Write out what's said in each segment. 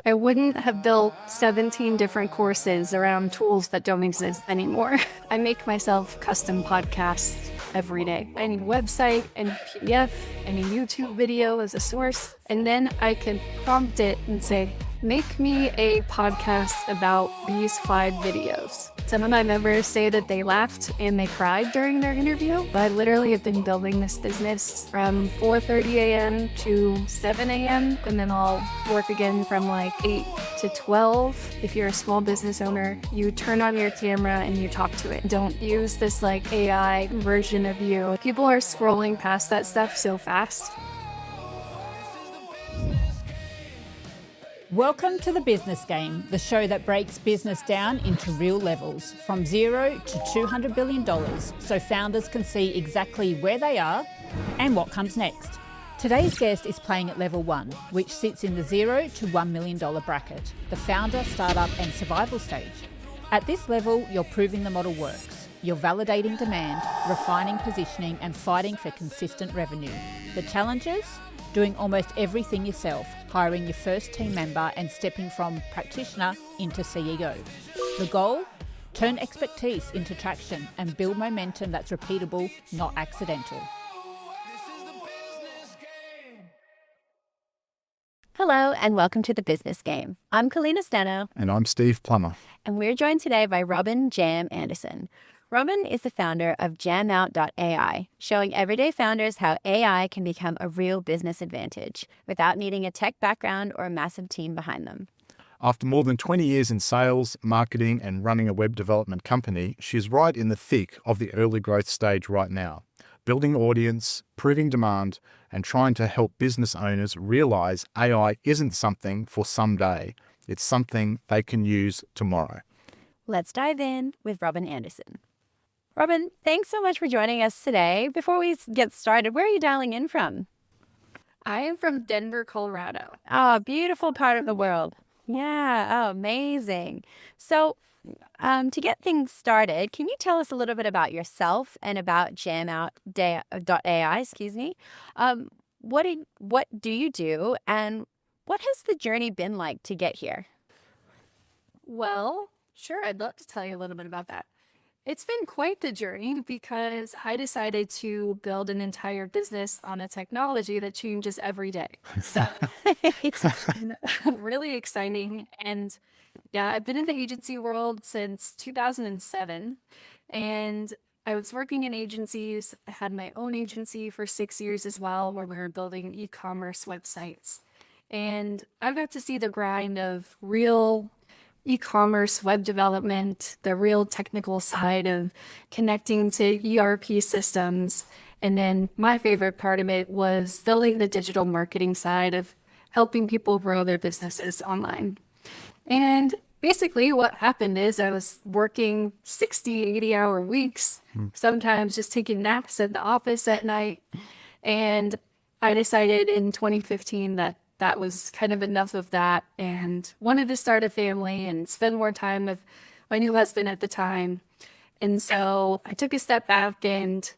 I wouldn't have built 17 different courses around tools that don't exist anymore. I make myself custom podcasts every day. Any website, any PDF, any YouTube video as a source. And then I can prompt it and say, make me a podcast about these 5 videos. Some of my members say that they laughed and they cried during their interview, but I literally have been building this business from 4:30 a.m. to 7 a.m. and then I'll work again from like 8 to 12. If you're a small business owner, you turn on your camera and you talk to it. Don't use this like AI version of you. People are scrolling past that stuff so fast. Welcome to The Business Game, the show that breaks business down into real levels, from $0 to $200 billion, so founders can see exactly where they are and what comes next. Today's guest is playing at level 1, which sits in the $0 to $1 million bracket, the founder, startup and survival stage. At this level, you're proving the model works. You're validating demand, refining positioning and fighting for consistent revenue. The challenges? Doing almost everything yourself, hiring your first team member and stepping from practitioner into CEO. The goal? Turn expertise into traction and build momentum that's repeatable, not accidental. Hello and welcome to The Business Game. I'm Kalina Steno. And I'm Steve Plummer. And we're joined today by Robyn Anderson. Robyn is the founder of jamout.ai, showing everyday founders how AI can become a real business advantage without needing a tech background or a massive team behind them. After more than 20 years in sales, marketing, and running a web development company, she's right in the thick of the early growth stage right now, building audience, proving demand, and trying to help business owners realize AI isn't something for someday, it's something they can use tomorrow. Let's dive in with Robyn Anderson. Robyn, thanks so much for joining us today. Before we get started, where are you dialing in from? I am from Denver, Colorado. Oh, beautiful part of the world. Yeah, oh, amazing. So to get things started, can you tell us a little bit about yourself and about jamout.ai, what do you do and what has the journey been like to get here? Well, sure, I'd love to tell you a little bit about that. It's been quite the journey because I decided to build an entire business on a technology that changes every day. So it's been really exciting. And yeah, I've been in the agency world since 2007. And I was working in agencies. I had my own agency for 6 years as well, where we were building e-commerce websites. And I got to see the grind of real e-commerce web development, the real technical side of connecting to ERP systems. And then my favorite part of it was building the digital marketing side of helping people grow their businesses online. And basically what happened is I was working 60, 80-hour weeks, sometimes just taking naps at the office at night. And I decided in 2015 that was kind of enough of that and wanted to start a family and spend more time with my new husband at the time. And so I took a step back and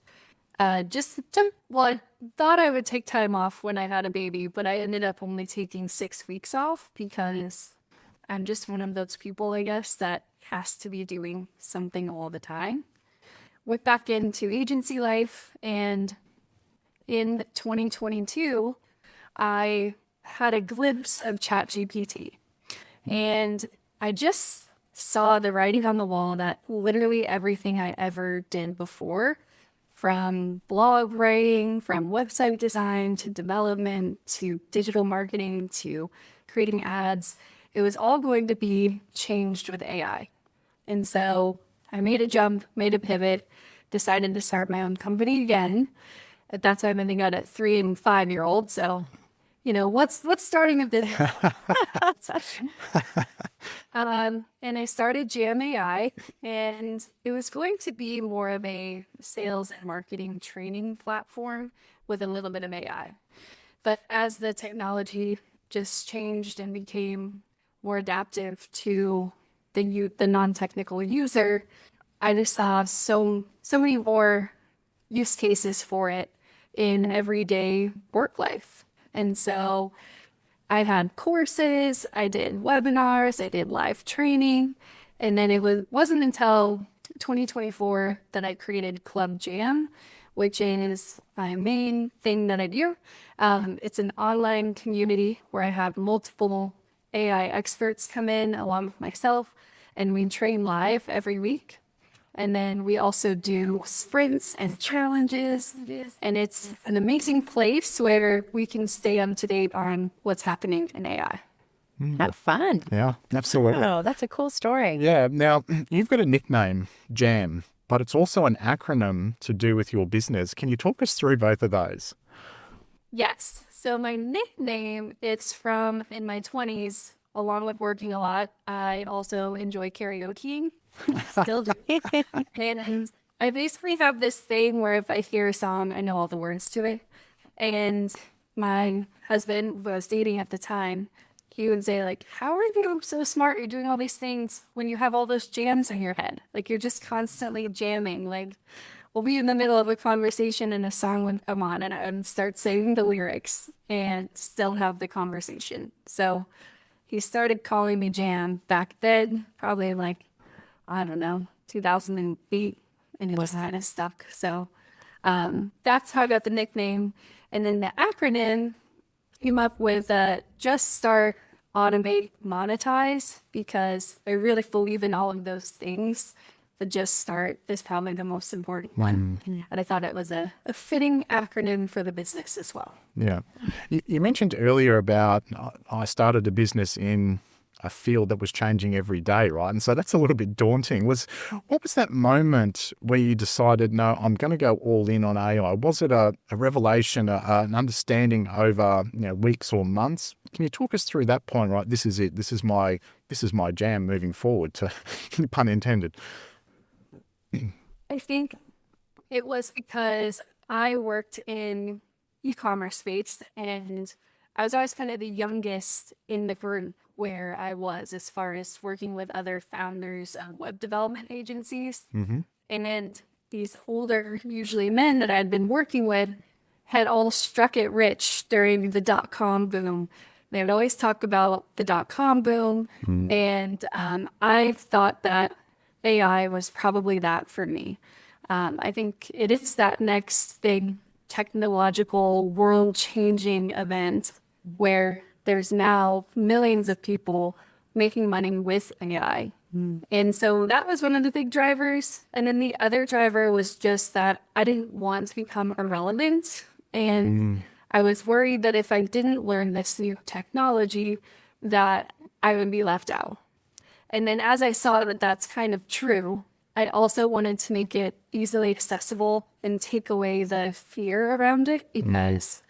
I thought I would take time off when I had a baby, but I ended up only taking 6 weeks off because I'm just one of those people, I guess, that has to be doing something all the time. Went back into agency life, and in 2022, I had a glimpse of ChatGPT. And I just saw the writing on the wall that literally everything I ever did before, from blog writing, from website design to development to digital marketing to creating ads, it was all going to be changed with AI. And so I made a jump, made a pivot, decided to start my own company again. At that time, I think I had a 3 and 5 year old. So what's starting a business? And I started Jam AI, and it was going to be more of a sales and marketing training platform with a little bit of AI. But as the technology just changed and became more adaptive to the non-technical user, I just saw so many more use cases for it in everyday work life. And so I had courses, I did webinars, I did live training, and then wasn't until 2024 that I created Club Jam, which is my main thing that I do. It's an online community where I have multiple AI experts come in along with myself, and we train live every week. And then we also do sprints and challenges, and it's an amazing place where we can stay up to date on what's happening in AI. Have fun. Yeah, absolutely. Oh, that's a cool story. Yeah. Now, you've got a nickname, Jam, but it's also an acronym to do with your business. Can you talk us through both of those? Yes. So my nickname, it's from in my 20s, along with working a lot. I also enjoy karaokeing. Still do. And I basically have this thing where if I hear a song, I know all the words to it. And my husband, who I was dating at the time, he would say, like, how are you so smart? You're doing all these things when you have all those jams in your head. Like, you're just constantly jamming. Like, we'll be in the middle of a conversation and a song would come on and I would start saying the lyrics and still have the conversation. So he started calling me Jam back then, probably like, I don't know, 2008, and it was kind of stuck. So that's how I got the nickname. And then the acronym came up with Just Start, Automate, Monetize, because I really believe in all of those things. The Just Start is probably the most important one. And I thought it was a fitting acronym for the business as well. Yeah. You mentioned earlier about I started a business in a field that was changing every day, right? And so that's a little bit daunting. What was that moment where you decided, no, I'm going to go all in on AI? Was it a revelation, an understanding over weeks or months? Can you talk us through that point, right? This is it. This is my jam moving forward, to pun intended. I think it was because I worked in e-commerce space and I was always kind of the youngest in the group where I was as far as working with other founders of web development agencies. And these older, usually men that I'd been working with had all struck it rich during the dot-com boom. They would always talk about the dot-com boom. And I thought that AI was probably that for me. I think it is that next big technological world-changing event where there's now millions of people making money with AI. And so that was one of the big drivers. And then the other driver was just that I didn't want to become irrelevant. And I was worried that if I didn't learn this new technology, that I would be left out. And then as I saw that that's kind of true, I also wanted to make it easily accessible and take away the fear around it, because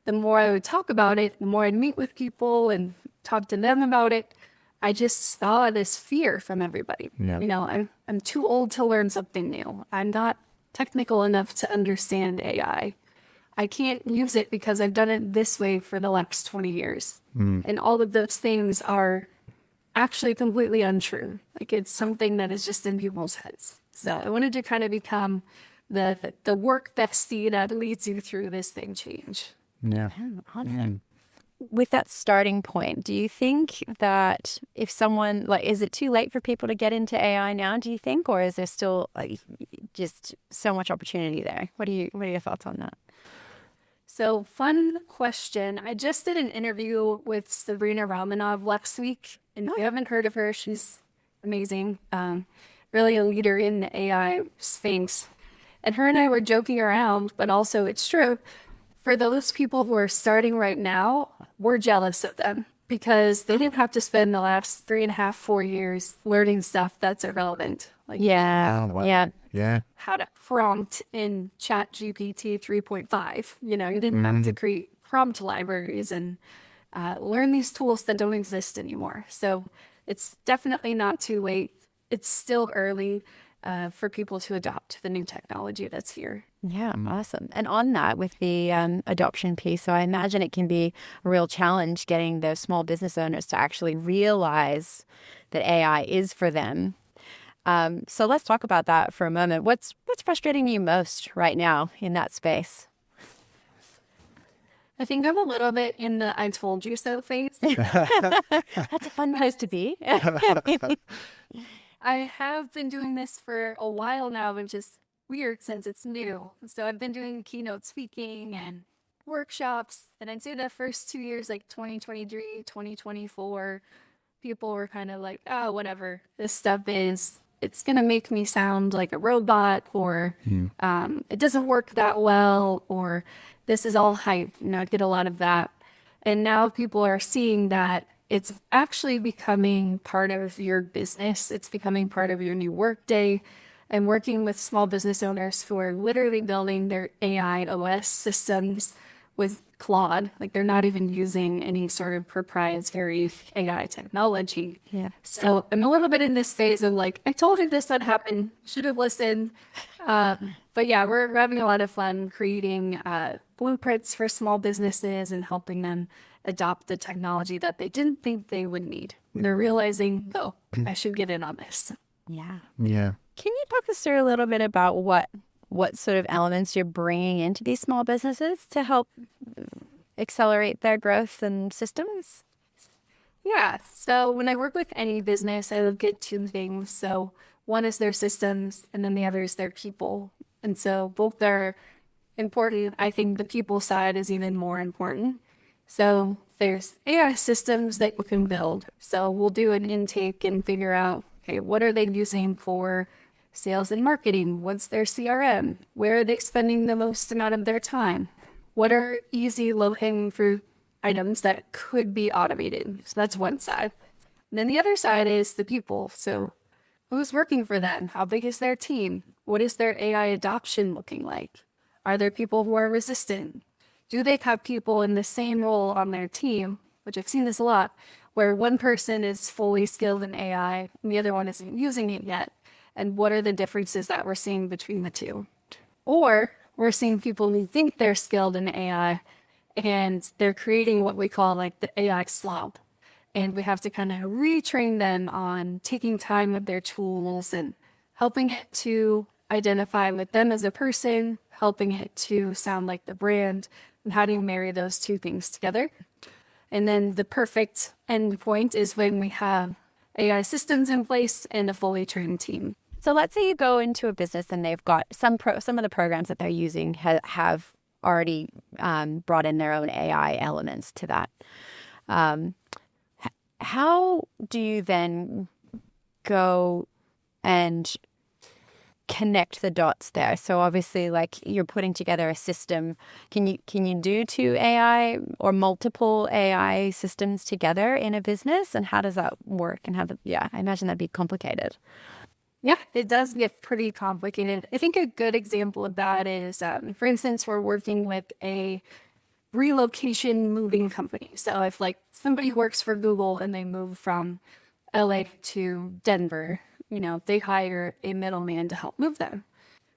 the more I would talk about it, the more I'd meet with people and talk to them about it, I just saw this fear from everybody. I'm too old to learn something new. I'm not technical enough to understand AI. I can't use it because I've done it this way for the last 20 years. And all of those things are actually completely untrue. Like, it's something that is just in people's heads. So I wanted to kind of become the work bestie that leads you through this big change. Yeah. With that starting point, do you think that if someone, is it too late for people to get into AI now, do you think, or is there still just so much opportunity there? What are your thoughts on that? So, fun question. I just did an interview with Sabrina Romanov last week, and if you haven't heard of her, she's amazing. Really a leader in the AI space. And her and I were joking around, but also it's true. For those people who are starting right now, we're jealous of them because they didn't have to spend the last 3.5, 4 years learning stuff that's irrelevant. Yeah. How to prompt in ChatGPT 3.5. You didn't have to create prompt libraries and learn these tools that don't exist anymore. So it's definitely not too late. It's still early for people to adopt the new technology that's here. Yeah, awesome. And on that, with the adoption piece, so I imagine it can be a real challenge getting those small business owners to actually realize that AI is for them. So let's talk about that for a moment. What's frustrating you most right now in that space? I think I'm a little bit in the I told you so phase. That's a fun place to be. I have been doing this for a while now, which is weird since it's new. So I've been doing keynote speaking and workshops. And I'd say the first 2 years, like 2023, 2024, people were kind of like, oh, whatever this stuff is. It's going to make me sound like a robot, or it doesn't work that well, or this is all hype. I get a lot of that. And now people are seeing that it's actually becoming part of your business. It's becoming part of your new workday. And working with small business owners who are literally building their AI OS systems with Claude. Like, they're not even using any sort of proprietary AI technology. Yeah. So I'm a little bit in this phase of like, I told you this would happen, should have listened. But yeah, we're having a lot of fun creating blueprints for small businesses and helping them adopt the technology that they didn't think they would need. They're realizing, oh, I should get in on this. Yeah. Yeah. Can you talk us through a little bit about what sort of elements you're bringing into these small businesses to help accelerate their growth and systems? Yeah. So when I work with any business, I look at two things. So one is their systems, and then the other is their people. And so both are important. I think the people side is even more important. So there's AI systems that you can build. So we'll do an intake and figure out, okay, what are they using for sales and marketing? What's their CRM? Where are they spending the most amount of their time? What are easy, low-hanging fruit items that could be automated? So that's one side. And then the other side is the people. So who's working for them? How big is their team? What is their AI adoption looking like? Are there people who are resistant? Do they have people in the same role on their team, which I've seen this a lot, where one person is fully skilled in AI and the other one isn't using it yet? And what are the differences that we're seeing between the two? Or we're seeing people who think they're skilled in AI and they're creating what we call like the AI slop. And we have to kind of retrain them on taking time with their tools and helping it to identify with them as a person, helping it to sound like the brand, and how do you marry those two things together? And then the perfect end point is when we have AI systems in place and a fully trained team. So let's say you go into a business and they've got some of the programs that they're using have already brought in their own AI elements to that. How do you then go and connect the dots there? So obviously, like, you're putting together a system. Can you do two AI or multiple AI systems together in a business? And how does that work? And I imagine that'd be complicated. Yeah, it does get pretty complicated. I think a good example of that is, for instance, we're working with a relocation moving company. So if like somebody works for Google and they move from LA to Denver, they hire a middleman to help move them.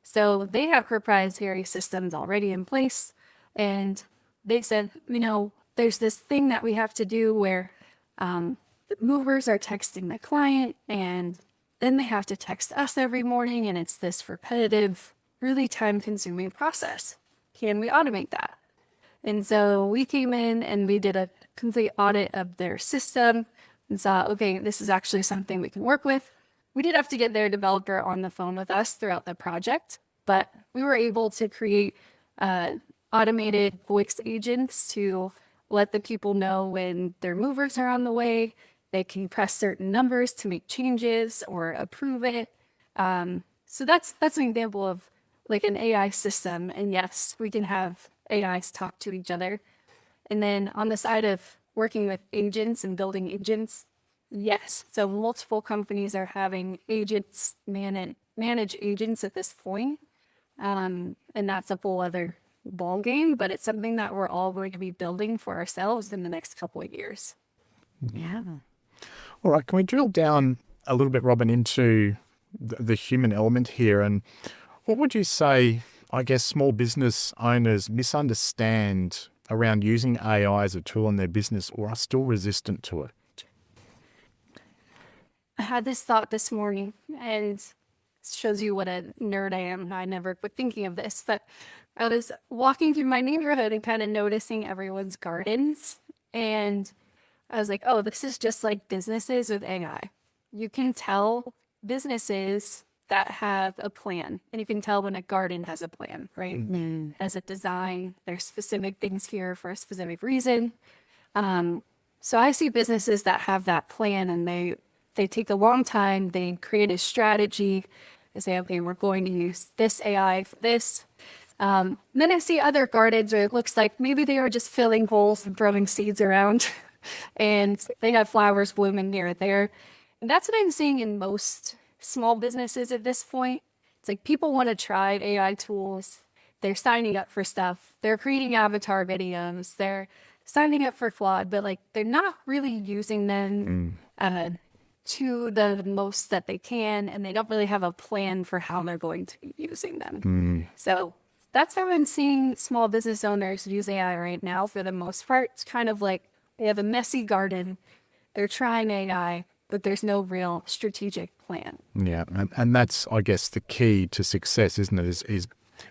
So they have proprietary systems already in place. And they said, there's this thing that we have to do where the movers are texting the client and then they have to text us every morning. And it's this repetitive, really time-consuming process. Can we automate that? And so we came in and we did a complete audit of their system and saw, okay, this is actually something we can work with. We did have to get their developer on the phone with us throughout the project, but we were able to create automated voice agents to let the people know when their movers are on the way. They can press certain numbers to make changes or approve it. So that's an example of like an AI system. And yes, we can have AIs talk to each other. And then on the side of working with agents and building agents, yes. So multiple companies are having agents manage agents at this point. And that's a whole other ball game, but it's something that we're all going to be building for ourselves in the next couple of years. Yeah. All right. Can we drill down a little bit, Robyn, into the human element here? And what would you say, I guess, small business owners misunderstand around using AI as a tool in their business or are still resistant to it? I had this thought this morning, and shows you what a nerd I am. I never quit thinking of this, but I was walking through my neighborhood and kind of noticing everyone's gardens. And I was like, oh, this is just like businesses with AI. You can tell businesses that have a plan, and you can tell when a garden has a plan, right? As a design, there's specific things here for a specific reason. So I see businesses that have that plan, and they take a long time. They create a strategy. They say, okay, we're going to use this AI for this. Then I see other gardens where it looks like maybe they are just filling holes and throwing seeds around, and they have flowers blooming here and there. And that's what I'm seeing in most small businesses at this point. It's like people want to try AI tools. They're signing up for stuff. They're creating avatar videos. They're signing up for Claude, but like they're not really using them to the most that they can, and they don't really have a plan for how they're going to be using them. So that's how I'm seeing small business owners use AI right now for the most part. It's kind of like they have a messy garden. They're trying AI, but there's no real strategic plan. Yeah, and that's, I guess, the key to success, isn't it?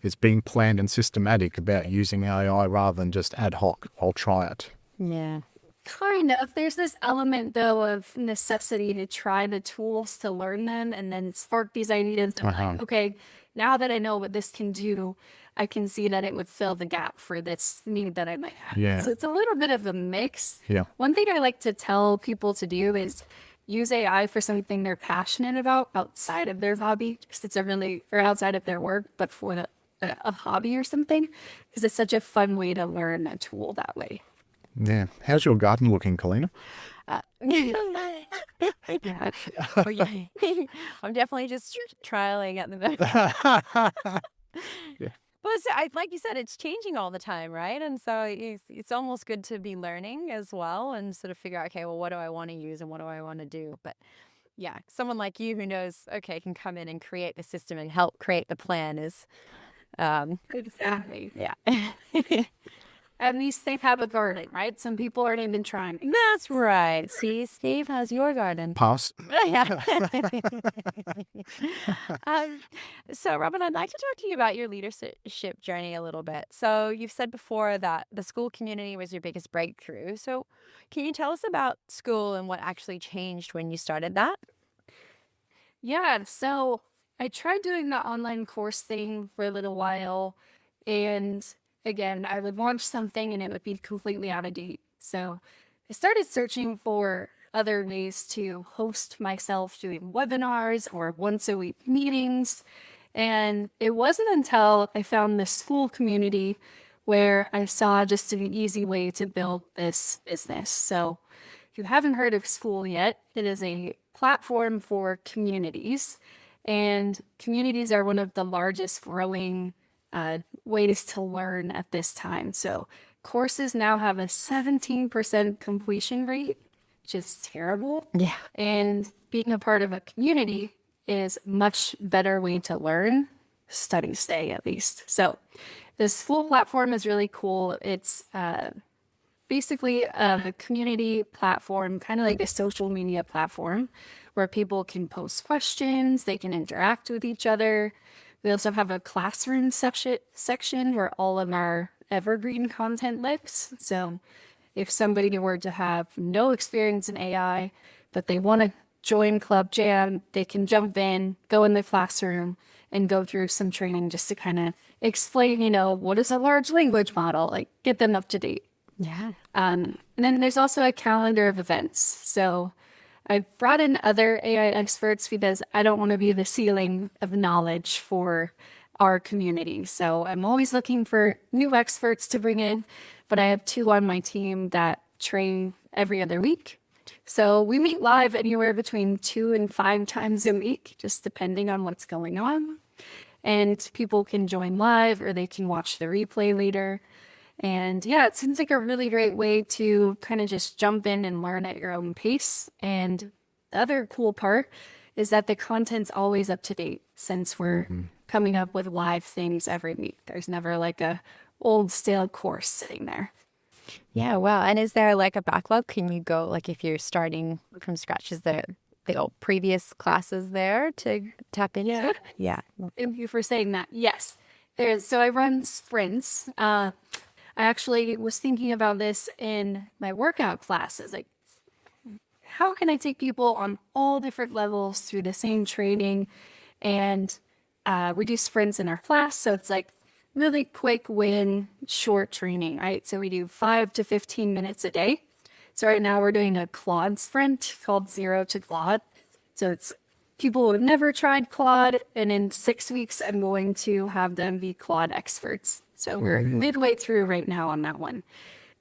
Is being planned and systematic about using AI rather than just ad hoc. I'll try it. Yeah. Kind of. There's this element, though, of necessity to try the tools to learn them and then spark these ideas of like, okay, now that I know what this can do, I can see that it would fill the gap for this need that I might have. Yeah. So it's a little bit of a mix. Yeah. One thing I like to tell people to do is use AI for something they're passionate about outside of their hobby, because it's or outside of their work, but for a hobby or something, because it's such a fun way to learn a tool that way. Yeah. How's your garden looking, Kalina? I'm definitely just trialing at the moment. Yeah. But like you said, it's changing all the time, right? And so it's almost good to be learning as well and sort of figure out, okay, well, what do I want to use and what do I want to do? But yeah, someone like you who knows, okay, can come in and create the system and help create the plan is... Exactly. Yeah. At least they have a garden, right? Some people aren't even trying. That's right. See, Steve, how's your garden? Pass. Yeah. So, Robyn, I'd like to talk to you about your leadership journey a little bit. So you've said before that the school community was your biggest breakthrough. So can you tell us about school and what actually changed when you started that? Yeah, so I tried doing the online course thing for a little while, and again, I would launch something and it would be completely out of date. So I started searching for other ways to host myself doing webinars or once a week meetings. And it wasn't until I found this school community where I saw just an easy way to build this business. So if you haven't heard of School yet, it is a platform for communities. And communities are one of the largest growing ways to learn at this time. So courses now have a 17% completion rate, which is terrible. Yeah. And being a part of a community is a much better way to learn, stay at least. So this school platform is really cool. It's basically a community platform, kind of like a social media platform, where people can post questions, they can interact with each other. We also have a classroom section where all of our evergreen content lives. So if somebody were to have no experience in AI, but they want to join Club Jam, they can jump in, go in the classroom, and go through some training just to kind of explain, what is a large language model, like get them up to date. Yeah. And then there's also a calendar of events. So I've brought in other AI experts because I don't want to be the ceiling of knowledge for our community. So I'm always looking for new experts to bring in, but I have 2 on my team that train every other week. So we meet live anywhere between 2 and 5 times a week, just depending on what's going on. And people can join live or they can watch the replay later. And yeah, it seems like a really great way to kind of just jump in and learn at your own pace. And the other cool part is that the content's always up to date since we're coming up with live things every week. There's never like a old stale course sitting there. Yeah, wow. And is there like a backlog? Can you go, like if you're starting from scratch, is there the previous classes there to tap into? Yeah. Thank you for saying that. Yes. So I run sprints. I actually was thinking about this in my workout classes. Like, how can I take people on all different levels through the same training? And we do sprints in our class. So it's like really quick win, short training, right? So we do 5 to 15 minutes a day. So right now we're doing a Claude sprint called Zero to Claude. So it's people who have never tried Claude, and in 6 weeks, I'm going to have them be Claude experts. So we're midway through right now on that one.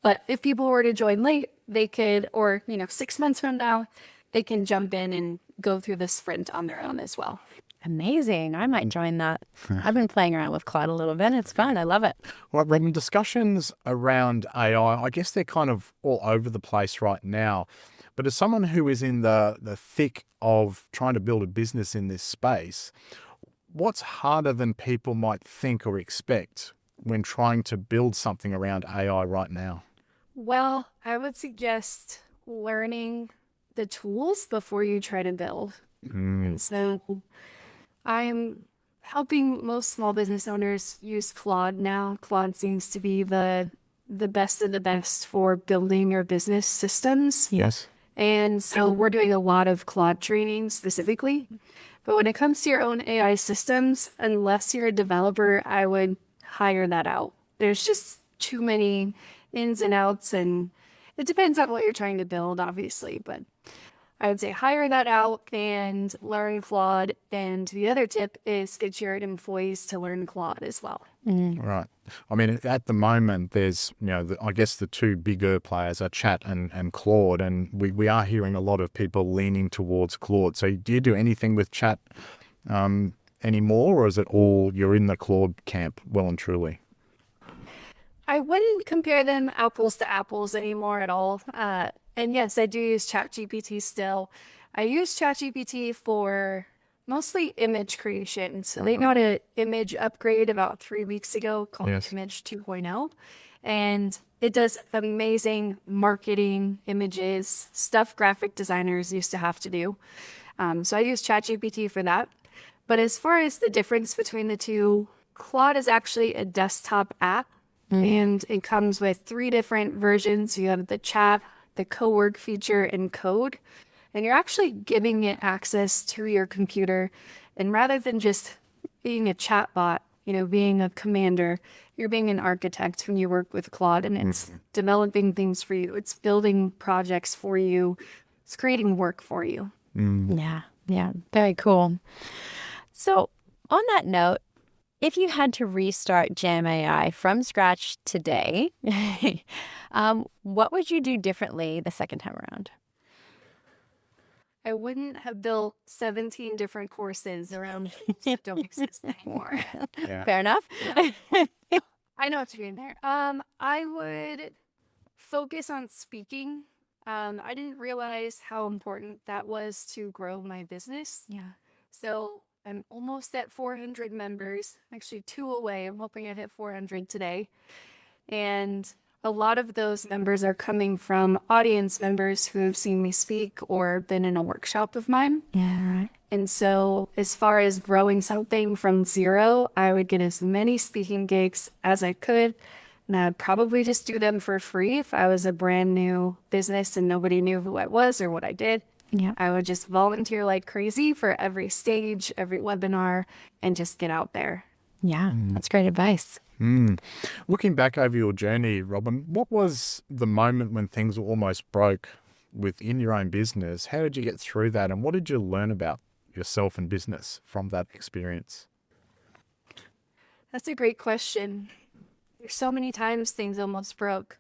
But if people were to join late, they could, or 6 months from now, they can jump in and go through the sprint on their own as well. Amazing. I might join that. I've been playing around with Claude a little bit. It's fun. I love it. Well, Robyn, discussions around AI, I guess they're kind of all over the place right now. But as someone who is in the thick of trying to build a business in this space, what's harder than people might think or expect when trying to build something around AI right now? Well, I would suggest learning the tools before you try to build. So I am helping most small business owners use Claude now. Claude seems to be the best of the best for building your business systems. Yes. And so we're doing a lot of Claude training specifically. But when it comes to your own AI systems, unless you're a developer, I would hire that out. There's just too many ins and outs, and it depends on what you're trying to build, obviously. But I would say hire that out and learn Claude. And the other tip is get your employees to learn Claude as well. Right. I mean, at the moment, there's, I guess the two bigger players are Chat and Claude, and we are hearing a lot of people leaning towards Claude. So do you do anything with Chat anymore, or is it all you're in the Claude camp well and truly? I wouldn't compare them apples to apples anymore at all. And yes, I do use ChatGPT still. I use ChatGPT for mostly image creation. So they got an image upgrade about 3 weeks ago called Image 2.0. And it does amazing marketing images, stuff graphic designers used to have to do. So I use ChatGPT for that. But as far as the difference between the two, Claude is actually a desktop app. And it comes with 3 different versions. You have the chat, the co-work feature, and code. And you're actually giving it access to your computer. And rather than just being a chatbot, being a commander, you're being an architect when you work with Claude, and it's developing things for you. It's building projects for you. It's creating work for you. Yeah. Very cool. So on that note, if you had to restart Jam AI from scratch today, what would you do differently the second time around? I wouldn't have built 17 different courses around that don't exist anymore. Yeah. Fair enough. I know what you're doing there. I would focus on speaking. I didn't realize how important that was to grow my business. Yeah. So I'm almost at 400 members, actually 2 away. I'm hoping I hit 400 today. And a lot of those members are coming from audience members who have seen me speak or been in a workshop of mine. Yeah, right. And so as far as growing something from zero, I would get as many speaking gigs as I could. And I'd probably just do them for free if I was a brand new business and nobody knew who I was or what I did. Yeah. I would just volunteer like crazy for every stage, every webinar, and just get out there. Yeah, that's great advice. Looking back over your journey, Robyn, what was the moment when things were almost broke within your own business? How did you get through that? And what did you learn about yourself and business from that experience? That's a great question. There's so many times things almost broke.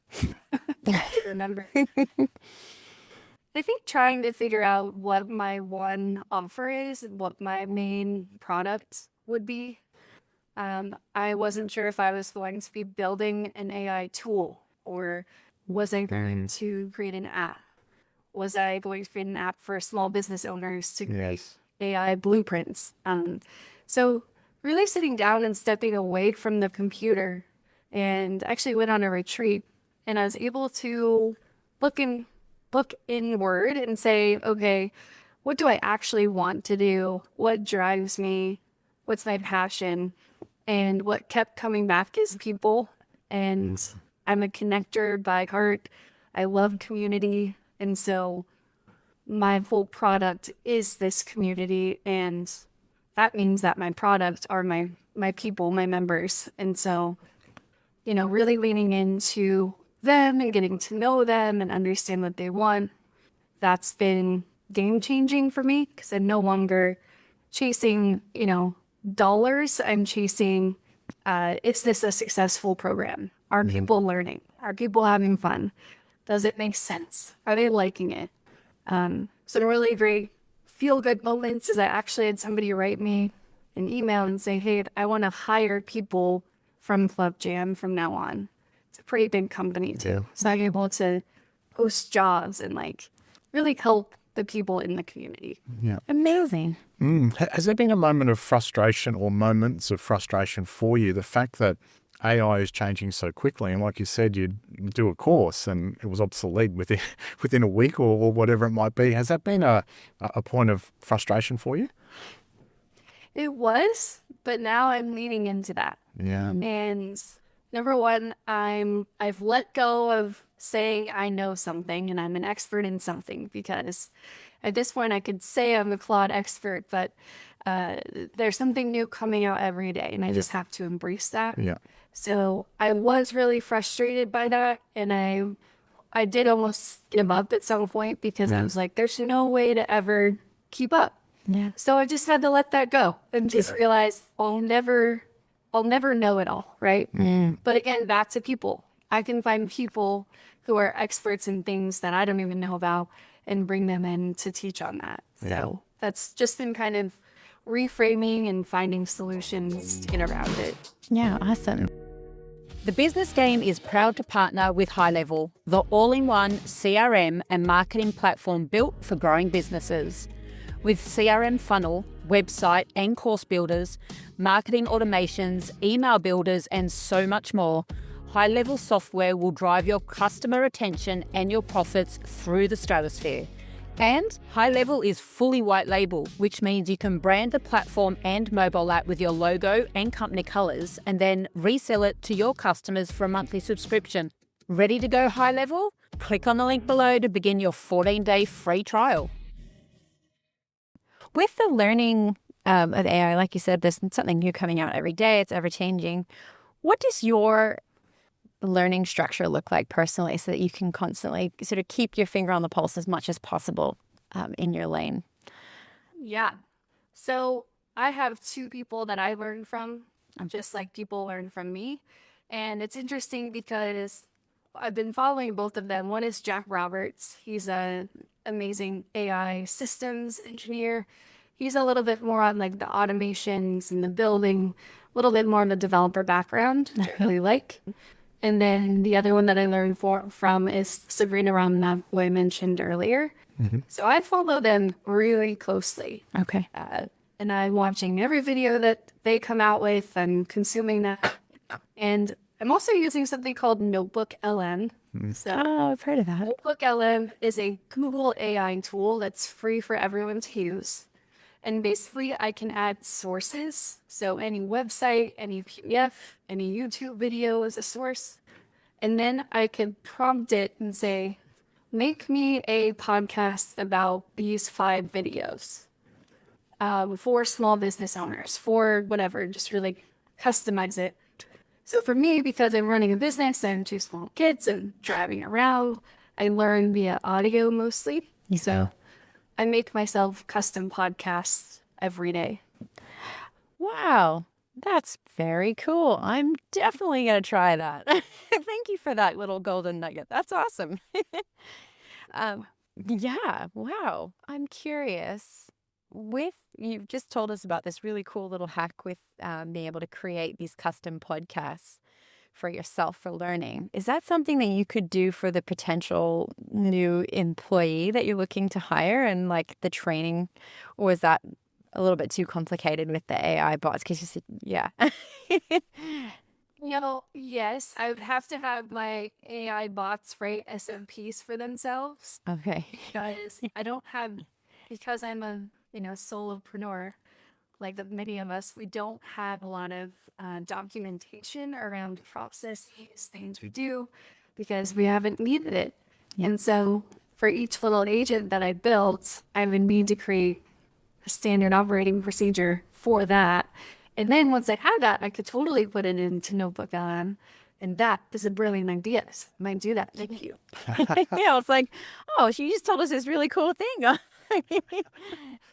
I remember. I think trying to figure out what my one offer is and what my main product would be. I wasn't sure if I was going to be building an AI tool, or was I going to create an app? Was I going to create an app for small business owners to create AI blueprints? So really sitting down and stepping away from the computer, and actually went on a retreat, and I was able to look inward and say, okay, what do I actually want to do? What drives me? What's my passion? And what kept coming back is people. And I'm a connector by heart. I love community. And so my whole product is this community. And that means that my product are my people, my members. And so, really leaning into them and getting to know them and understand what they want, that's been game changing for me because I'm no longer chasing, dollars. I'm chasing, is this a successful program? Are people learning? Are people having fun? Does it make sense? Are they liking it? Some really great feel-good moments is I actually had somebody write me an email and say, hey, I want to hire people from Club Jam from now on. It's a pretty big company too. So I'm able to post jobs and really help the people in the community. Yeah. Amazing. Has there been a moment of frustration or moments of frustration for you? The fact that AI is changing so quickly, and like you said, you'd do a course and it was obsolete within a week or whatever it might be. Has that been a point of frustration for you? It was, but now I'm leaning into that. Yeah. And number one, I've let go of saying I know something and I'm an expert in something, because at this point I could say I'm a Claude expert, but there's something new coming out every day and I just have to embrace that. Yeah. So I was really frustrated by that, and I did almost give up at some point because I was like, there's no way to ever keep up. Yeah. So I just had to let that go and just realize I'll never know it all, right? But again, back to people. I can find people who are experts in things that I don't even know about and bring them in to teach on that. So that's just been kind of reframing and finding solutions to get around it. Yeah, awesome. The Business Game is proud to partner with High Level, the all-in-one CRM and marketing platform built for growing businesses. With CRM funnel, website and course builders, marketing automations, email builders, and so much more, High Level software will drive your customer attention and your profits through the stratosphere. And High Level is fully white label, which means you can brand the platform and mobile app with your logo and company colours and then resell it to your customers for a monthly subscription. Ready to go High Level? Click on the link below to begin your 14-day free trial. With the learning of AI, like you said, there's something new coming out every day. It's ever changing. What does your learning structure look like personally so that you can constantly sort of keep your finger on the pulse as much as possible in your lane? Yeah. So I have two people that I learned from, just like people learn from me. And it's interesting because I've been following both of them. One is Jack Roberts. He's an amazing AI systems engineer. He's a little bit more on the automations and the building, a little bit more on the developer background, which I really like. And then the other one that I learned from is Sabrina Ramnath, who I mentioned earlier. So I follow them really closely. Okay. And I'm watching every video that they come out with and consuming that. And I'm also using something called NotebookLM. Oh, I've heard of that. NotebookLM is a Google AI tool that's free for everyone to use. And basically, I can add sources. So any website, any PDF, any YouTube video is a source. And then I can prompt it and say, make me a podcast about these 5 videos for small business owners, for whatever, just really customize it. So for me, because I'm running a business and 2 small kids and driving around, I learn via audio mostly. So I make myself custom podcasts every day. Wow, that's very cool. I'm definitely going to try that. Thank you for that little golden nugget. That's awesome. Yeah, wow. I'm curious. You've just told us about this really cool little hack with being able to create these custom podcasts for yourself for learning. Is that something that you could do for the potential new employee that you're looking to hire and the training? Or is that a little bit too complicated with the AI bots? Because you said, yeah. Yes, I would have to have my AI bots write SOPs for themselves. Okay. Because I don't have because I'm a, solopreneur, like the many of us, we don't have a lot of documentation around processes, things we do, because we haven't needed it. And so for each little agent that I built, I would need to create a standard operating procedure for that. And then once I had that, I could totally put it into NotebookLM. And that is a brilliant idea. So I might do that. Thank you. Yeah, it's like, oh, she just told us this really cool thing.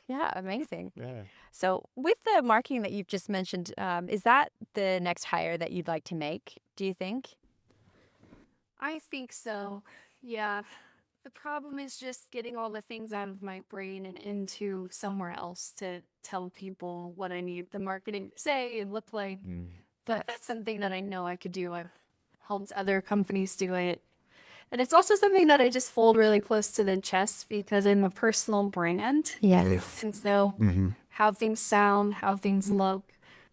Yeah, amazing. Yeah. So with the marketing that you've just mentioned, is that the next hire that you'd like to make, do you think? I think so. Yeah. The problem is just getting all the things out of my brain and into somewhere else to tell people what I need the marketing to say and look like. But that's something that I know I could do. I've helped other companies do it. And it's also something that I just fold really close to the chest because I'm a personal brand. Yes. And so how things sound, how things look,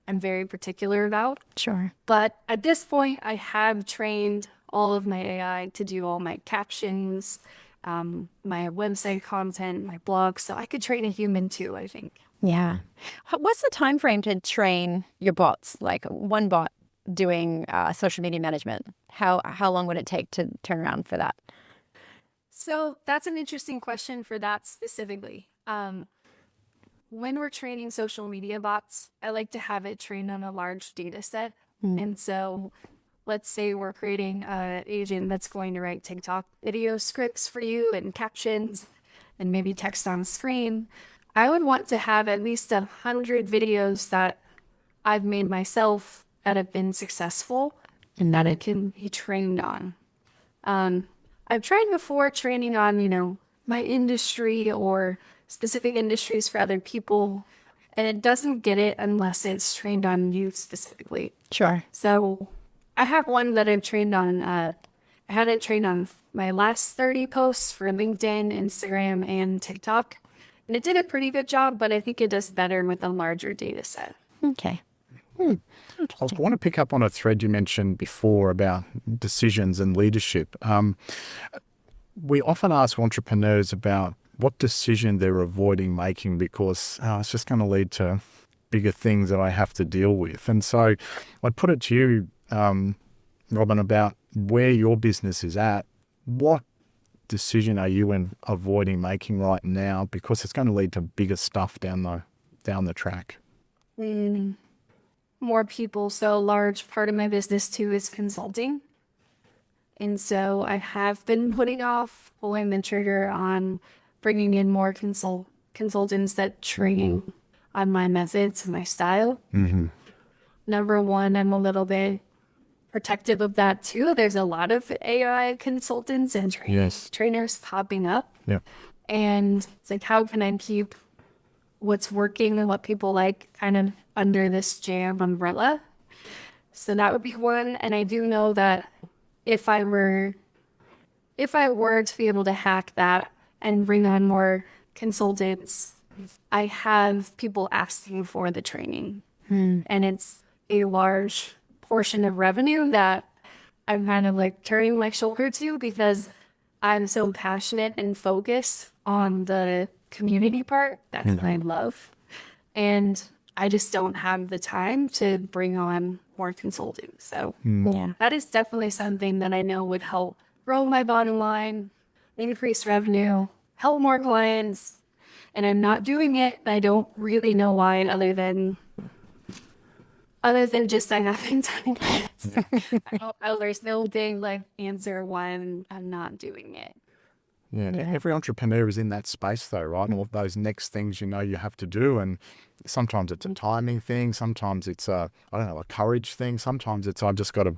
I'm very particular about. Sure. But at this point, I have trained all of my AI to do all my captions, my website content, my blog. So I could train a human too, I think. Yeah. What's the time frame to train your bots? Like one bot doing social media management. How long would it take to turn around for that? So that's an interesting question for that specifically. When we're training social media bots, I like to have it trained on a large data set. And so let's say we're creating an agent that's going to write TikTok video scripts for you and captions and maybe text on screen. I would want to have at least 100 videos that I've made myself that have been successful and that it can be trained on. I've tried before training on, my industry or specific industries for other people, and it doesn't get it unless it's trained on you specifically. Sure. So I have one that I've trained on. I had it trained on my last 30 posts for LinkedIn, Instagram, and TikTok. And it did a pretty good job, but I think it does better with a larger data set. Okay. I want to pick up on a thread you mentioned before about decisions and leadership. We often ask entrepreneurs about what decision they're avoiding making because it's just going to lead to bigger things that I have to deal with. And so I'd put it to you, Robyn, about where your business is at. What decision are you avoiding making right now because it's going to lead to bigger stuff down the track? More people. So a large part of my business too is consulting. And so I have been putting the trigger on bringing in more consultants that train on my methods and my style. Number one, I'm a little bit protective of that too. There's a lot of AI consultants and trainers popping up. Yeah. And it's like, how can I keep what's working and what people like kind of under this Jam umbrella? So that would be one. And I do know that if I were to be able to hack that and bring on more consultants, I have people asking for the training. And it's a large portion of revenue that I'm kind of like turning my shoulder to because I'm so passionate and focused on the community part. That's what I love. And I just don't have the time to bring on more consultants. So that is definitely something that I know would help grow my bottom line, increase revenue, help more clients. And I'm not doing it. I don't really know why other than just I haven't done it. There's no big answer why I'm not doing it. Yeah, every entrepreneur is in that space though, right? And all those next things you have to do. And sometimes it's a timing thing. Sometimes it's a courage thing. Sometimes it's I've just got to,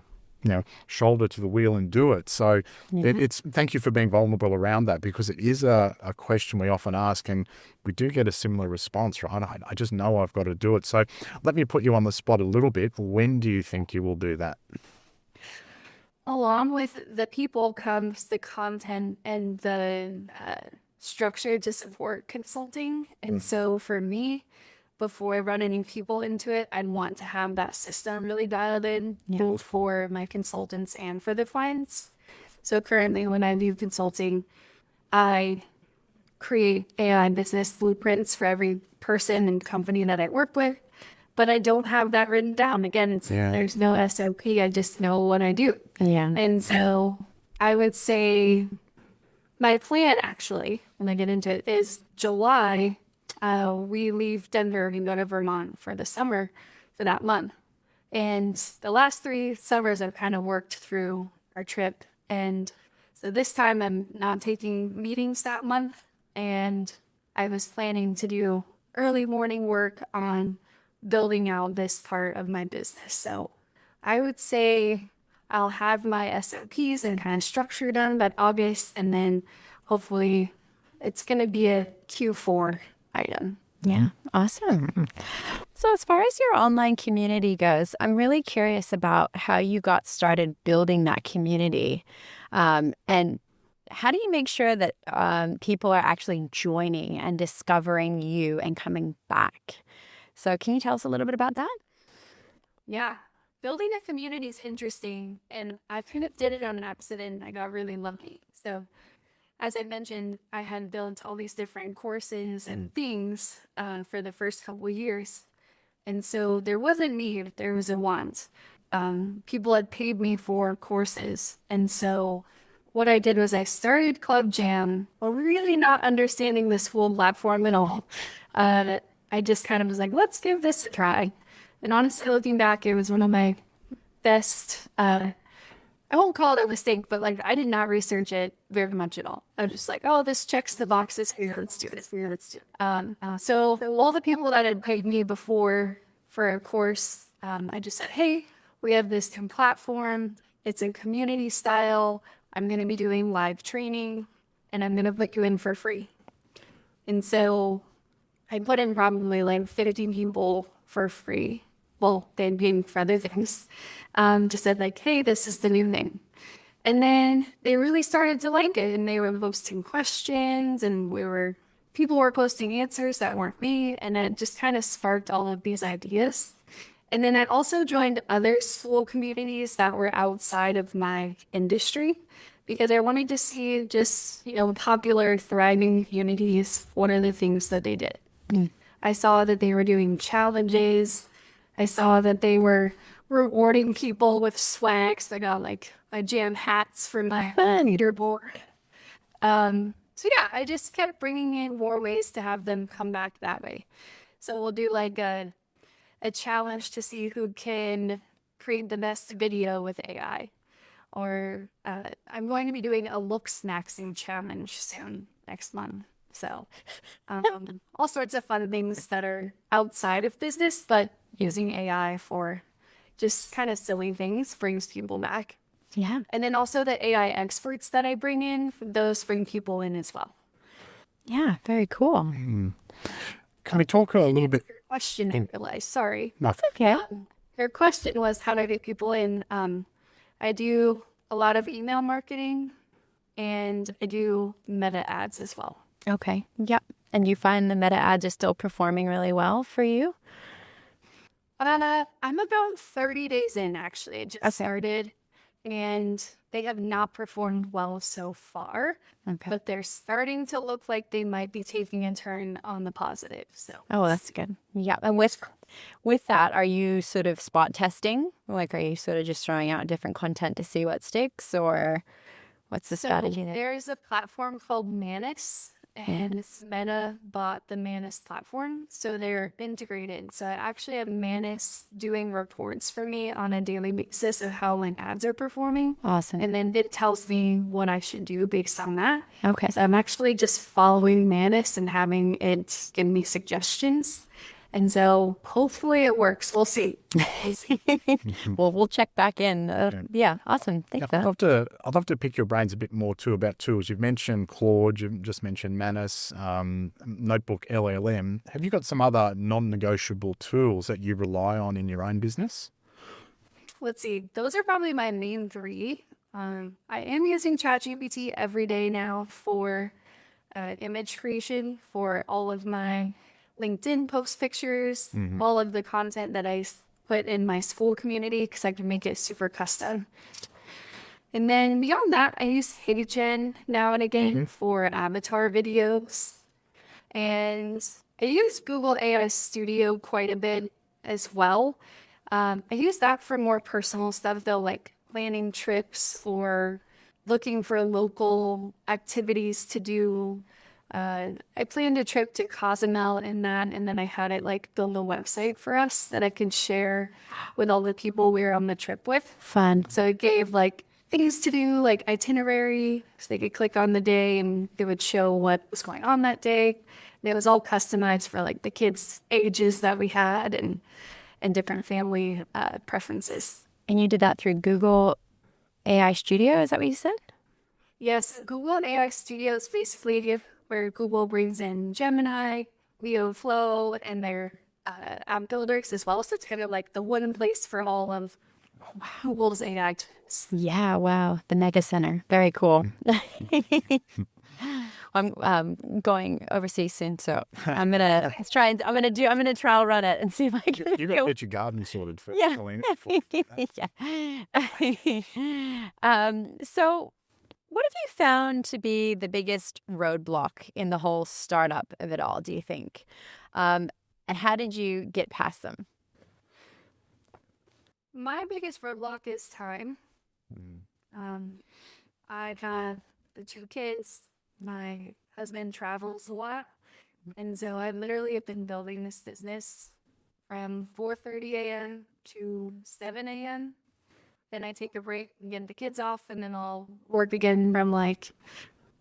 shoulder to the wheel and do it. So it's thank you for being vulnerable around that because it is a question we often ask and we do get a similar response, right? I just know I've got to do it. So let me put you on the spot a little bit. When do you think you will do that? Along with the people comes the content and the structure to support consulting. And so for me, before I run any people into it, I'd want to have that system really dialed in, both for my consultants and for the clients. So currently when I do consulting, I create AI business blueprints for every person and company that I work with, but I don't have that written down. Again, there's no SOP. I just know what I do. Yeah. And so I would say my plan, actually, when I get into it, is July. We leave Denver and go to Vermont for the summer for that month. And the last 3 summers, I've kind of worked through our trip. And so this time I'm not taking meetings that month. And I was planning to do early morning work on building out this part of my business. So I would say I'll have my SOPs and kind of structure done by August. And then hopefully it's going to be a Q4 item. Yeah. Awesome. So as far as your online community goes, I'm really curious about how you got started building that community. And how do you make sure that people are actually joining and discovering you and coming back? So can you tell us a little bit about that? Yeah. Building a community is interesting. And I kind of did it on an accident. I got really lucky. So as I mentioned, I had built all these different courses and things for the first couple of years. And so there wasn't need, there was a want. People had paid me for courses. And so what I did was I started Club Jam, while really not understanding this full platform at all. I just kind of was like, let's give this a try. And honestly, looking back, it was one of my best, I won't call it a mistake, but like I did not research it very much at all. I was just like, oh, this checks the boxes. Here, let's do this. Here, let's do it. So all the people that had paid me before for a course, I just said, hey, we have this platform. It's a community style. I'm going to be doing live training and I'm going to put you in for free. And so I put in probably like 15 people for free. Well, they'd be for other things. Just said like, hey, this is the new thing. And then they really started to like it and they were posting questions and people were posting answers that weren't me. And it just kind of sparked all of these ideas. And then I also joined other school communities that were outside of my industry because I wanted to see just, popular, thriving communities. What are the things that they did? I saw that they were doing challenges. I saw that they were rewarding people with swags. I got like my jam hats for my leaderboard. So yeah, I just kept bringing in more ways to have them come back that way. So we'll do like a challenge to see who can create the best video with AI. Or I'm going to be doing a look snacksing challenge soon next month. So all sorts of fun things that are outside of business, but using AI for just kind of silly things brings people back. Yeah. And then also the AI experts that I bring in, those bring people in as well. Yeah, very cool. Can we talk a little bit? Question, I realized. Sorry. Nothing. Okay. Your question was how do I get people in? I do a lot of email marketing and I do meta ads as well. Okay. Yep. And you find the meta ads are still performing really well for you? I'm about 30 days in, actually. I just started, and they have not performed well so far. Okay. But they're starting to look like they might be taking a turn on the positive. So. Oh, that's good. Yeah. And with that, are you sort of spot testing? Like, are you sort of just throwing out different content to see what sticks, or what's the strategy there? There's a platform called Manus. And Meta bought the Manus platform, so they're integrated. So I actually have Manus doing reports for me on a daily basis of how my ads are performing. Awesome. And then it tells me what I should do based on that. Okay. So I'm actually just following Manus and having it give me suggestions. And so hopefully it works. We'll see. Well, we'll check back in. Yeah, awesome. Thanks. I'd love to pick your brains a bit more too about tools. You've mentioned Claude, you've just mentioned Manus, NotebookLM. Have you got some other non-negotiable tools that you rely on in your own business? Let's see. Those are probably my main 3. I am using ChatGPT every day now for image creation for all of my LinkedIn post pictures, all of the content that I put in my school community because I can make it super custom. And then beyond that, I use HeyGen now and again for avatar videos. And I use Google AI Studio quite a bit as well. I use that for more personal stuff though, like planning trips or looking for local activities to do. I planned a trip to Cozumel and then I had it like build a website for us that I could share with all the people we were on the trip with. Fun. So it gave like things to do, like itinerary, so they could click on the day and it would show what was going on that day. And it was all customized for like the kids' ages that we had and different family preferences. And you did that through Google AI Studio, is that what you said? Yes, Google and AI Studio is basically where Google brings in Gemini, Leo Flow, and their app builders as well. So it's kind of like the one place for all of Google's AI tools. Yeah, wow. The mega center. Very cool. I'm going overseas soon, so I'm gonna trial run it and see if I can. You got to get your garden sorted first. Yeah. Colleen. So what have you found to be the biggest roadblock in the whole startup of it all, do you think? And how did you get past them? My biggest roadblock is time. I've had the 2 kids. My husband travels a lot. And so I literally have been building this business from 4:30 a.m. to 7 a.m. Then I take a break and get the kids off, and then I'll work again from like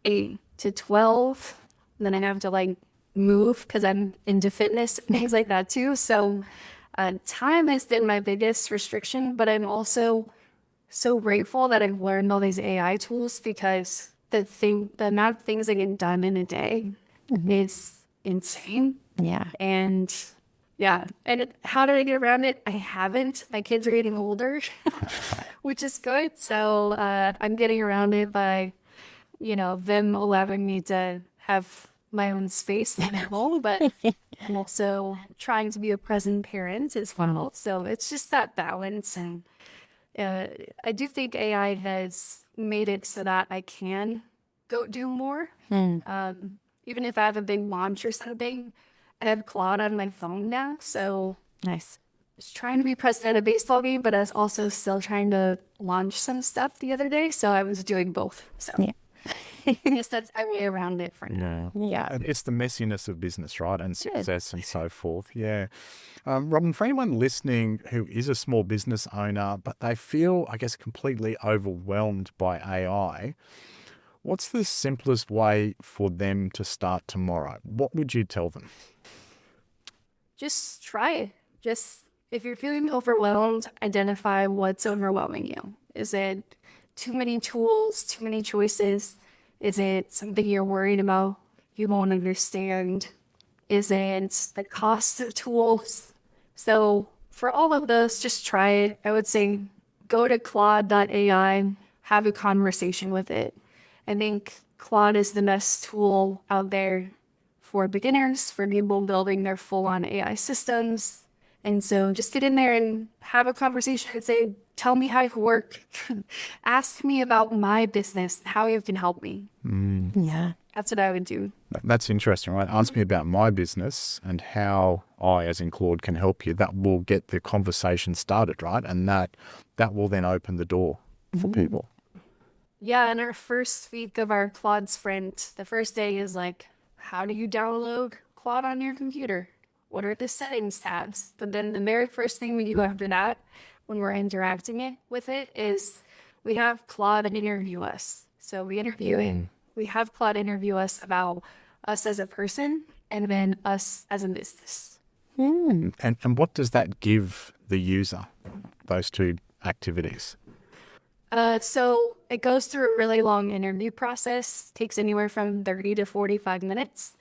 8 to 12. And then I have to like move because I'm into fitness and things like that too. So time has been my biggest restriction, but I'm also so grateful that I've learned all these AI tools because the amount of things I get done in a day is insane. Yeah. And yeah. And how did I get around it? I haven't. My kids are getting older, which is good. So I'm getting around it by, them allowing me to have my own space at home, but I'm also trying to be a present parent as well. So it's just that balance. And I do think AI has made it so that I can go do more. Even if I have a big launch or something, I have Claude on my phone now. So Nice. just trying to be present at a baseball game, but I was also still trying to launch some stuff the other day. So I was doing both. So Yeah. I guess that's my way around it for now. Yeah. And it's the messiness of business, right? And success and so forth. Yeah. Robyn, for anyone listening who is a small business owner, but they feel, I guess, completely overwhelmed by AI, what's the simplest way for them to start tomorrow? What would you tell them? Just try it. If you're feeling overwhelmed, identify what's overwhelming you. Is it too many tools, too many choices? Is it something you're worried about you won't understand? Is it the cost of tools? So for all of those, just try it. I would say go to Claude.ai, have a conversation with it. I think Claude is the best tool out there for beginners, for people building their full-on AI systems. And so just get in there and have a conversation and say, tell me how you work. Ask me about my business, how you can help me. Yeah. That's what I would do. That's interesting, right? Ask me about my business and how I, as in Claude, can help you. That will get the conversation started, right? And that will then open the door for people. Yeah, in our first week of our Claude sprint, the first day is like, how do you download Claude on your computer? What are the settings tabs? But then the very first thing we do after that, when we're interacting with it, is we have Claude interview us. So we have Claude interview us about us as a person and then us as a business. And what does that give the user, those two activities? So it goes through a really long interview process, takes anywhere from 30 to 45 minutes.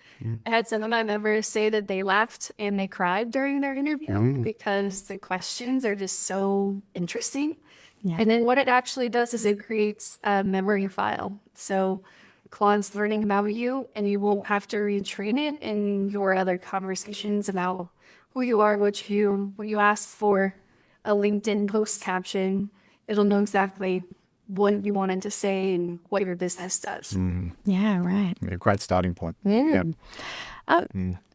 I had some of my members say that they laughed and they cried during their interview because the questions are just so interesting. Yeah. And then what it actually does is it creates a memory file. So Claude's learning about you and you won't have to retrain it in your other conversations about who you are, what you ask for, a LinkedIn post caption. It'll know exactly what you wanted to say and what your business does. Yeah, right. Yeah, great starting point. Mm.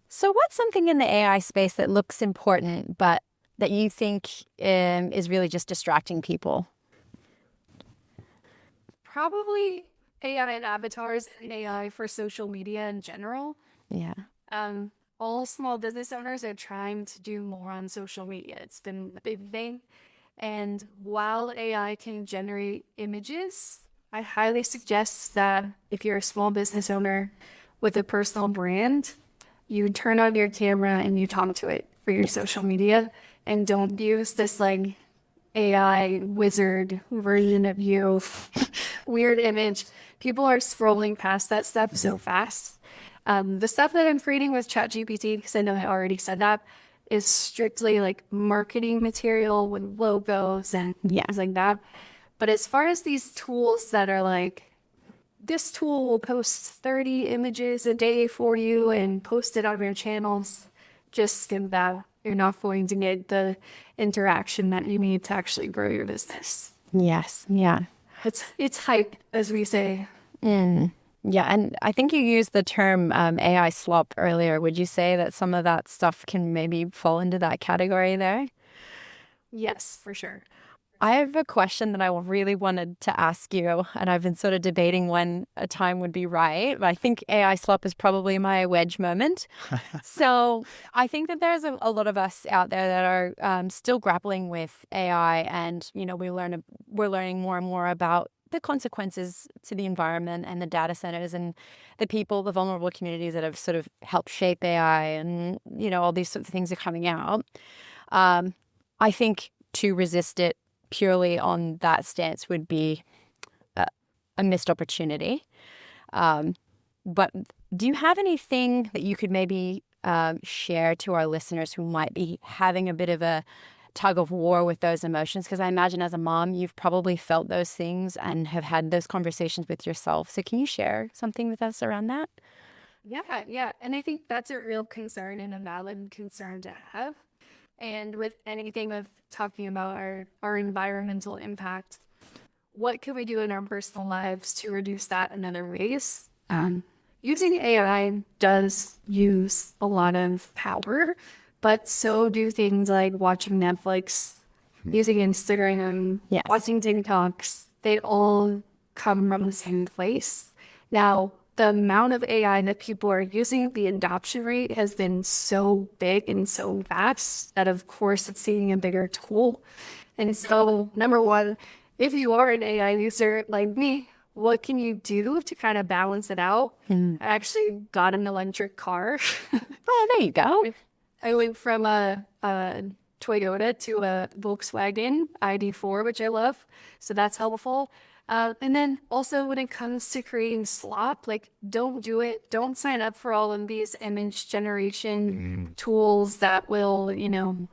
So what's something in the AI space that looks important, but that you think is really just distracting people? Probably AI and avatars and AI for social media in general. Yeah. All small business owners are trying to do more on social media. It's been a big thing. And while AI can generate images, I highly suggest that if you're a small business owner with a personal brand, you turn on your camera and you talk to it for your social media, and don't use this like AI wizard version of you, weird image. People are scrolling past that stuff so fast. The stuff that I'm creating with ChatGPT, because I know I already said that, is strictly like marketing material with logos and things like that. But as far as these tools that are like, this tool will post 30 images a day for you and post it on your channels, just skim that. You're not going to get the interaction that you need to actually grow your business. Yes. Yeah. It's hype, as we say. Yeah, and I think you used the term AI slop earlier. Would you say that some of that stuff can maybe fall into that category there? Yes, for sure. I have a question that I really wanted to ask you, and I've been sort of debating when a time would be right, but I think AI slop is probably my wedge moment. So I think that there's a lot of us out there that are still grappling with AI, and, you know, we're learning more and more about the consequences to the environment and the data centers and the people, the vulnerable communities that have sort of helped shape AI, and, you know, all these sorts of things are coming out. I think to resist it purely on that stance would be a missed opportunity. But do you have anything that you could maybe share to our listeners who might be having a bit of a tug of war with those emotions? Because I imagine as a mom, you've probably felt those things and have had those conversations with yourself. So can you share something with us around that? Yeah. And I think that's a real concern and a valid concern to have. And with anything of talking about our environmental impact, what can we do in our personal lives to reduce that in other ways? Using AI does use a lot of power, but so do things like watching Netflix, using Instagram, watching TikToks. They all come from the same place. Now, the amount of AI that people are using, the adoption rate has been so big and so vast that, of course, it's seeing a bigger tool. And so, number one, if you are an AI user like me, what can you do to kind of balance it out? I actually got an electric car. Oh, there you go. I went from a Toyota to a Volkswagen ID4, which I love. So that's helpful. And then also when it comes to creating slop, like, don't do it. Don't sign up for all of these image generation tools that will, you know,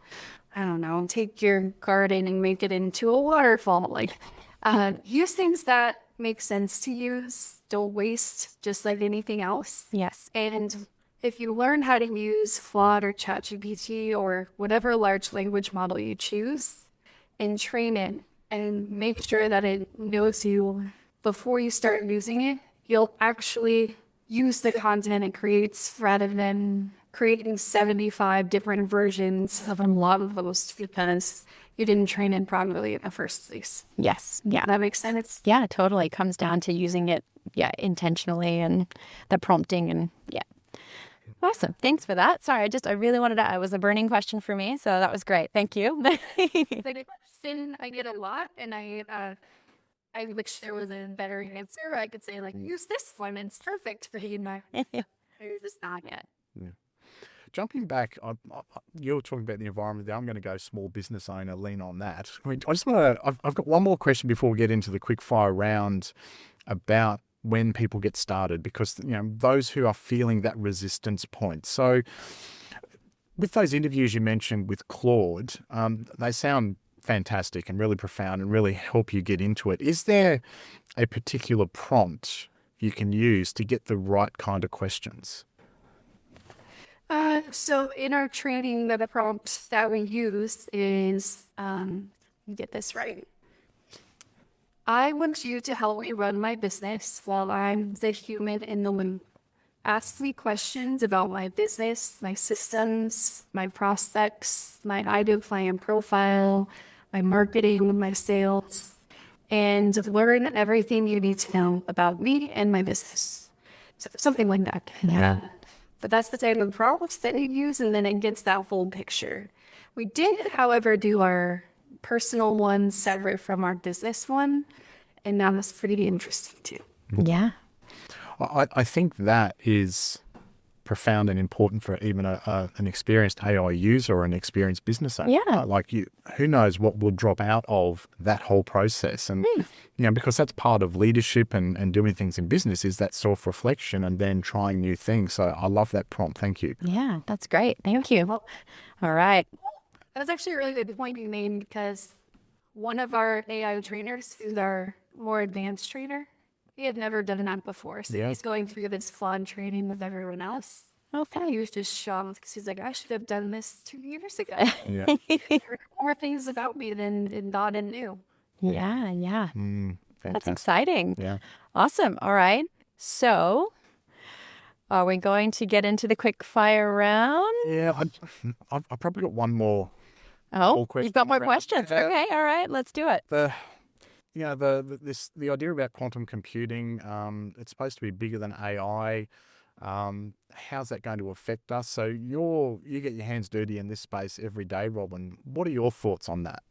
I don't know, take your garden and make it into a waterfall. Like, use things that make sense to use. Don't waste, just like anything else. Yes. And if you learn how to use Claude or ChatGPT or whatever large language model you choose and train it, and make sure that it knows you before you start using it, you'll actually use the content it creates rather than creating 75 different versions of a lot of those because you didn't train it properly in the first place. Yes. Yeah. That makes sense? Yeah, totally. It comes down to using it, intentionally, and the prompting, and Awesome. Thanks for that. Sorry, I really wanted to, it was a burning question for me, so that was great. Thank you. It's like a question I get a lot, and I wish there was a better answer. I could say, like, use this one, it's perfect for you. There's just not yet. Yeah. Jumping back, you're talking about the environment there. I'm going to go small business owner, lean on that. I mean, I've got one more question before we get into the quick fire round about when people get started, because, you know, those who are feeling that resistance point. So with those interviews you mentioned with Claude, they sound fantastic and really profound and really help you get into it. Is there a particular prompt you can use to get the right kind of questions? So in our training, the prompt that we use is, get this right. I want you to help me run my business while I'm the human in the loop. Ask me questions about my business, my systems, my prospects, my ideal client profile, my marketing, my sales, and learn everything you need to know about me and my business. So something like that. Yeah. But that's the type of prompts that you use, and then it gets that full picture. We did, however, do our personal one separate from our business one, and that was pretty interesting too. Yeah. I think that is profound and important for even an experienced AI user or an experienced business owner. Yeah. Like who knows what will drop out of that whole process. And, because that's part of leadership and doing things in business is that self-reflection and then trying new things. So I love that prompt. Thank you. Yeah, that's great. Thank you. All right. That was actually a really good point you made, because one of our AI trainers, who's our more advanced trainer, he had never done that before. So he's going through this flawed training with everyone else. Okay. He was just shocked because he's like, I should have done this 2 years ago. Yeah. There are more things about me than thought and knew. Yeah, yeah. That's Fantastic. exciting. Yeah. Awesome. All right. So, are we going to get into the quick fire round? Yeah. I've probably got one more. Oh, All you've got more questions. questions. Okay. All right. Let's do it. The idea about quantum computing, it's supposed to be bigger than AI. How's that going to affect us? So you get your hands dirty in this space every day, Robyn. What are your thoughts on that?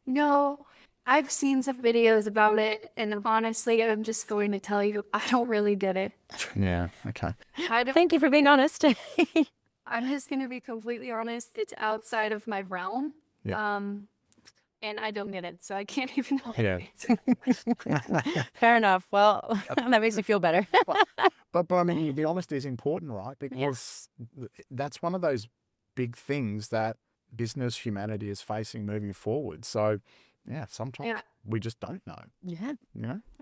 No, I've seen some videos about it, and honestly, I'm just going to tell you, I don't really get it. Yeah. Okay. Thank you for being honest. I'm just going to be completely honest. It's outside of my realm. Yeah. And I don't get it, so I can't even help Yeah. Fair enough. Well, that makes me feel better. But I mean, to be honest, is important, right? Because that's one of those big things that business humanity is facing moving forward. So, sometimes we just don't know. Yeah.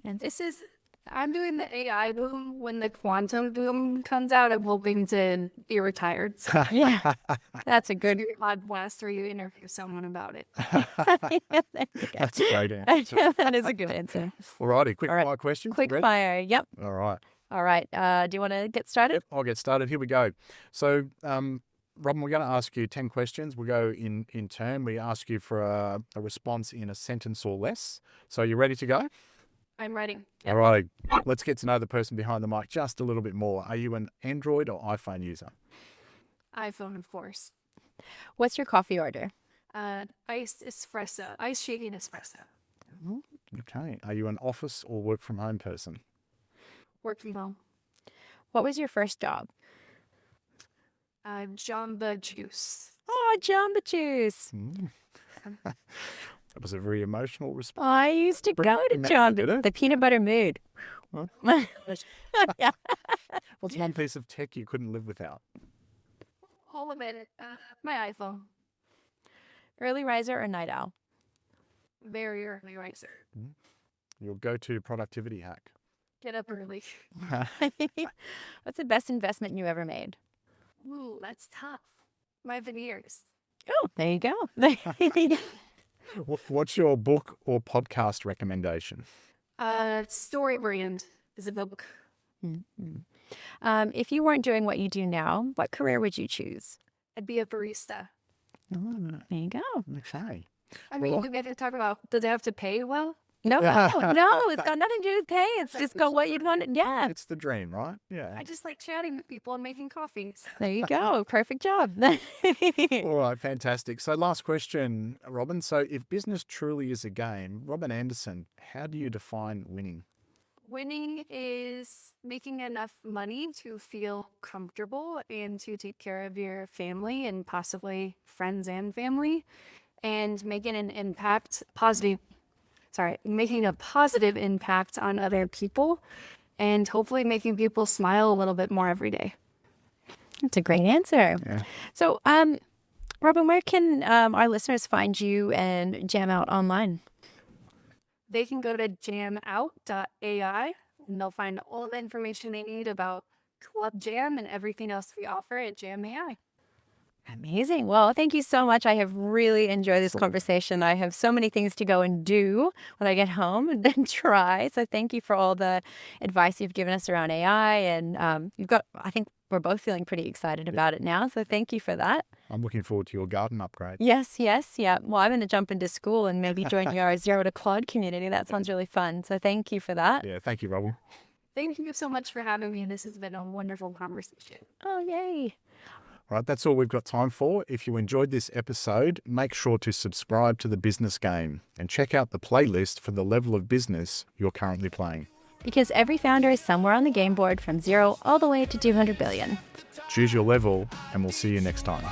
And I'm doing the AI boom. When the quantum boom comes out, I'm hoping to be retired. So Yeah. That's a good. podcast where you interview someone about it. That's a great answer. That is a good answer. All righty, quick All right. fire question. Quick Ready? fire. Yep. All right. All right. Do you want to get started? Yep, I'll get started. Here we go. So, Robyn, we're going to ask you 10 questions. We'll go in turn. We ask you for a response in a sentence or less. So, you ready to go? I'm ready. All right. Let's get to know the person behind the mic just a little bit more. Are you an Android or iPhone user? iPhone, of course. What's your coffee order? Iced espresso. Ice shaking espresso. Okay. Are you an office or work from home person? Work from home. What was your first job? Jamba Juice. Oh, Jamba Juice. That was a very emotional response. I used to go to Jamba. The peanut butter mood. What? Yeah. What's one piece of tech you couldn't live without? Hold a minute. My iPhone. Early riser or night owl? Very early riser. Your go-to productivity hack? Get up early. What's the best investment you ever made? Ooh, that's tough. My veneers. Oh, there you go. What's your book or podcast recommendation? Story Brand is a book. If you weren't doing what you do now, what career would you choose? I'd be a barista. There you go. Okay. I mean, we get to talk about, does it have to pay well? No, it's got nothing to do with pay. It's just got what you want. Yeah, It's the dream, right? Yeah. I just like chatting with people and making coffees. there you go. Perfect job. All right, fantastic. So last question, Robyn. So if business truly is a game, Robyn Anderson, how do you define winning? Winning is making enough money to feel comfortable and to take care of your family and possibly friends and family, and making a positive impact on other people, and hopefully making people smile a little bit more every day. That's a great answer. Yeah. So, Robyn, where can our listeners find you and Jam Out online? They can go to jamout.ai and they'll find all the information they need about Club Jam and everything else we offer at Jam AI. Amazing. Well, thank you so much. I have really enjoyed this conversation. I have so many things to go and do when I get home and then try. So thank you for all the advice you've given us around AI. And I think we're both feeling pretty excited about it now. So thank you for that. I'm looking forward to your garden upgrade. Yes. Yeah. Well, I'm going to jump into school and maybe join your Zero to Claude community. That sounds really fun. So thank you for that. Yeah, thank you, Robyn. Thank you so much for having me. This has been a wonderful conversation. Oh, yay. All right, that's all we've got time for. If you enjoyed this episode, make sure to subscribe to The Business Game and check out the playlist for the level of business you're currently playing. Because every founder is somewhere on the game board from 0 all the way to 200 billion. Choose your level, and we'll see you next time.